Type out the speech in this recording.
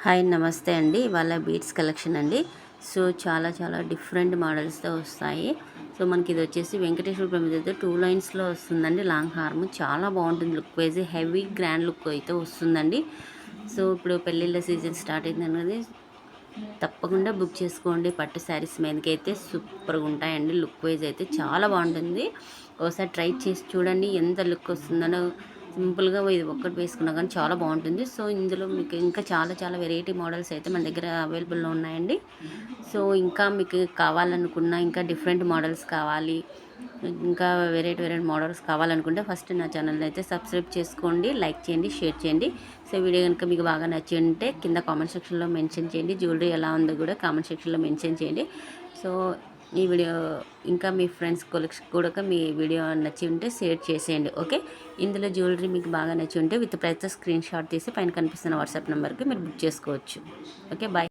Hi నమస్తే అండి. ఇవాళ బీడ్స్ కలెక్షన్ అండి. సో చాలా చాలా డిఫరెంట్ మోడల్స్తో వస్తాయి. సో మనకి ఇది వచ్చేసి వెంకటేశ్వర ప్రమిదతో 2 లైన్స్లో వస్తుందండి. లాంగ్ హార్మ్ చాలా బాగుంటుంది. Look wise heavy grand look అయితే వస్తుందండి. సో ఇప్పుడు పెళ్ళిళ్ళ సీజన్ స్టార్ట్ అయింది అనేది తప్పకుండా బుక్ చేసుకోండి. పట్టు శారీస్ మీదకైతే సూపర్గా ఉంటాయండి. లుక్ వైజ్ అయితే చాలా బాగుంటుంది. ఒకసారి ట్రై చేసి చూడండి ఎంత లుక్ వస్తుందనో. సింపుల్గా ఇది ఒక్కటి వేసుకున్నా కానీ చాలా బాగుంటుంది. సో ఇందులో మీకు ఇంకా చాలా చాలా వెరైటీ మోడల్స్ అయితే మన దగ్గర అవైలబుల్లో ఉన్నాయండి. సో ఇంకా మీకు కావాలనుకున్న ఇంకా డిఫరెంట్ మోడల్స్ కావాలి, ఇంకా వెరైటీ వెరైటీ మోడల్స్ కావాలనుకుంటే ఫస్ట్ నా ఛానల్ని అయితే సబ్స్క్రైబ్ చేసుకోండి, లైక్ చేయండి, షేర్ చేయండి. సో వీడియో కనుక మీకు బాగా నచ్చి ఉంటే కింద కామెంట్ సెక్షన్లో మెన్షన్ చేయండి. జ్యువెలరీ ఎలా ఉందో కూడా కామెంట్ సెక్షన్లో మెన్షన్ చేయండి. సో ఈ వీడియో ఇంకా మీ ఫ్రెండ్స్ కొలీగ్స్ కూడా మీ వీడియో నచ్చి ఉంటే షేర్ చేసేయండి. ఓకే, ఇందులో జ్యువెలరీ మీకు బాగా నచ్చి ఉంటే విత్ ప్రైస్ స్క్రీన్ షాట్ తీసి పైన కనిపిస్తున్న వాట్సాప్ నెంబర్కి మీరు బుక్ చేసుకోవచ్చు. Okay, bye.